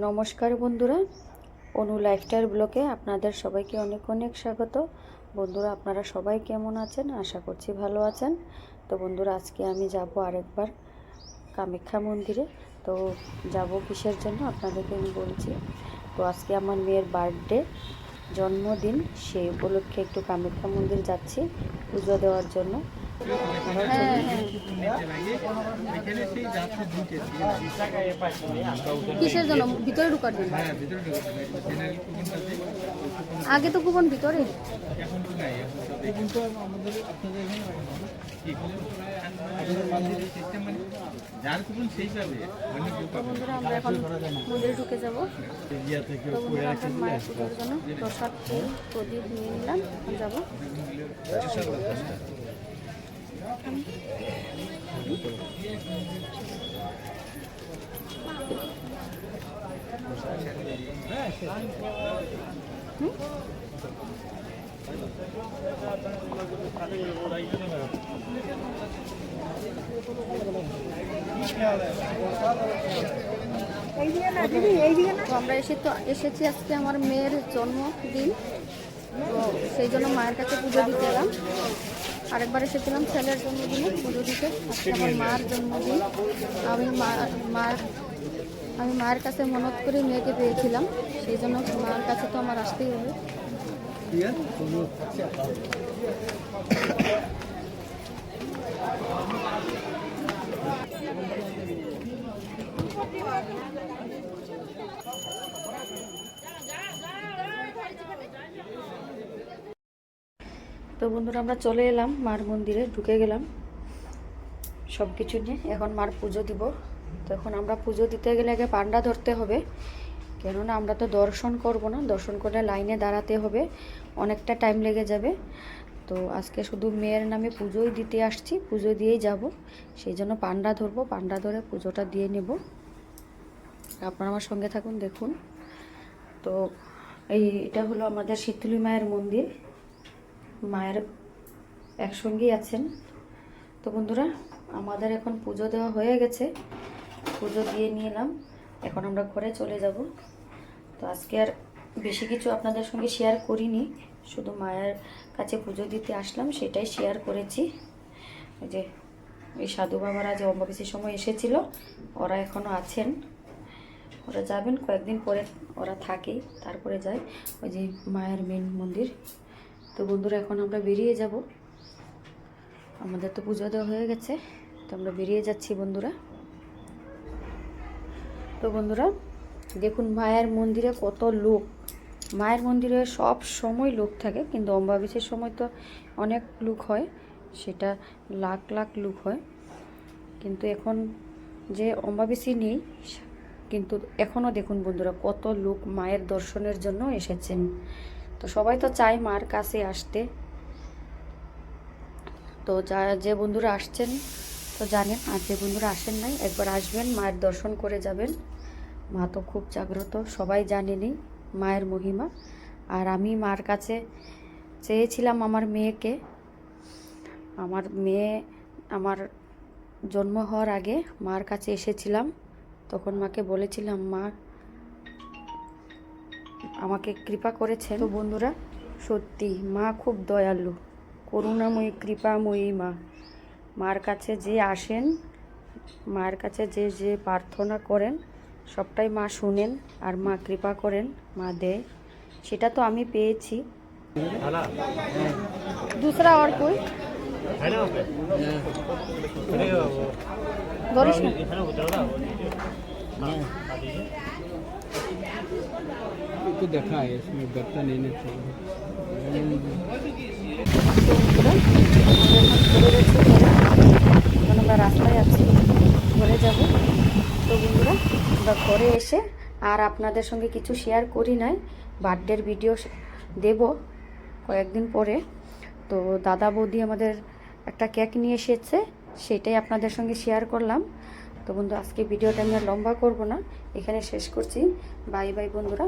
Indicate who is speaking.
Speaker 1: নমস্কার বন্ধুরা, অনু লাইফস্টাইল ব্লগে আপনাদের সবাইকে অনেক অনেক স্বাগত। বন্ধুরা, আপনারা সবাই কেমন আছেন? আশা করছি ভালো আছেন। তো বন্ধুরা, আজকে আমি যাব আরেকবার কামাখ্যা মন্দিরে। তো যাব কিসের জন্য আপনাদেরকে আমি বলছি। তো আজকে আমার মেয়ের বার্থডে, জন্মদিন, সেই উপলক্ষে একটু কামাখ্যা মন্দির যাচ্ছি পুজো দেওয়ার জন্য।
Speaker 2: কিসের জন্য? ভিতরে ঢুকার জন্য? আগে তো কুপন ভিতরে। আমরা এখন মন্দিরে ঢুকে যাবো। তো বন্ধুরা, আমরা মায়ের পুজোর জন্য প্রসাদ ফুল প্রদীপ নিয়ে নিলাম, যাবো। আমরা এসেছি আজকে আমার মেয়ের জন্মদিন, তো সেই জন্য মায়ের কাছে পুজো দিতে এলাম। আরেকবার এসেছিলাম ছেলের জন্মদিনে পুজো দিতে, আজকে আমার মার জন্মদিন। আমি মায়ের কাছে মনত করে মেয়েকে পেয়েছিলাম, সেই জন্য মায়ের কাছে তো আমার আসতেই হবে।
Speaker 1: তো বন্ধুরা, আমরা চলে এলাম মার মন্দিরে, ঢুকে গেলাম সব কিছু নিয়ে। এখন মার পুজো দিব। তো এখন আমরা পুজো দিতে গেলে আগে পান্ডা ধরতে হবে, কেননা আমরা তো দর্শন করব না। দর্শন করলে লাইনে দাঁড়াতে হবে, অনেকটা টাইম লেগে যাবে। তো আজকে শুধু মেয়ের নামে পুজোই দিতে আসছি, পুজো দিয়েই যাব। সেই জন্য পান্ডা ধরবো, পান্ডা ধরে পুজোটা দিয়ে নেব। আপনারা আমার সঙ্গে থাকুন, দেখুন। তো এটা হলো আমাদের শীতলী মায়ের মন্দির, মায়ের একসঙ্গেই আছেন। তো বন্ধুরা, আমাদের এখন পুজো দেওয়া হয়ে গেছে, পুজো দিয়ে নিলাম। এখন আমরা ঘরে চলে যাব। তো আজকে আর বেশি কিছু আপনাদের সঙ্গে শেয়ার করিনি, শুধু মায়ের কাছে পুজো দিতে আসলাম, সেটাই শেয়ার করেছি। ওই যে এই সাধু বাবারা যে অম্বাবস্যার সময় এসেছিল, ওরা এখনও আছেন। ওরা যাবেন কয়েকদিন পরে, ওরা থাকেই, তারপরে যায় ওই যে মায়ের মেন মন্দির। তো বন্ধুরা, এখন আমরা বেরিয়ে যাব। আমাদের তো পুজো দেওয়া হয়ে গেছে, তো আমরা বেরিয়ে যাচ্ছি বন্ধুরা। তো বন্ধুরা দেখুন, মায়ের মন্দিরে কত লোক। মায়ের মন্দিরে সব সময় লোক থাকে, কিন্তু অম্বাবস্যার সময় তো অনেক লোক হয়, সেটা লাখ লাখ লোক হয়। কিন্তু এখন যে অম্বাবস্যা নেই, কিন্তু এখনও দেখুন বন্ধুরা কত লোক মায়ের দর্শনের জন্য এসেছেন। তো সবাই তো চায় মার কাছে আসতে। তো যে বন্ধুরা আসছেন তো জানেন, আর যে বন্ধুরা আসেন নাই, একবার আসবেন, মায়ের দর্শন করে যাবেন। মা তো খুব জাগ্রত, সবাই জানেনই মায়ের মহিমা। আর আমি মার কাছে চেয়েছিলাম আমার মেয়েকে। আমার জন্ম হওয়ার আগে মার কাছে এসেছিলাম, তখন মাকে বলেছিলাম, মা আমাকে কৃপা করেছেন। তো বন্ধুরা, সত্যি মা খুব দয়ালু, করুণাময়ী, কৃপাময়ী মা। মার কাছে যে আসেন, মায়ের কাছে যে প্রার্থনা করেন, সবটাই মা শুনেন, আর মা কৃপা করেন, মা দেয়। সেটা তো আমি পেয়েছি।
Speaker 2: दूसरा और कोई धरिस ना।
Speaker 3: तो देखा है इसमें बर्तन लेने चाहिए।
Speaker 1: আমরা রাস্তায় আছি, ঘরে যাব। তো বন্ধুরা, আমরা ঘরে এসে আর আপনাদের সঙ্গে কিছু শেয়ার করি নাই। বার্থডের ভিডিও দেব কয়েকদিন পরে। তো দাদা বৌদি আমাদের একটা কেক নিয়ে এসেছে, সেটাই আপনাদের সঙ্গে শেয়ার করলাম। তো বন্ধু, আজকে ভিডিওটা আমি আর লম্বা করব না, এখানে শেষ করছি। বাই বাই বন্ধুরা।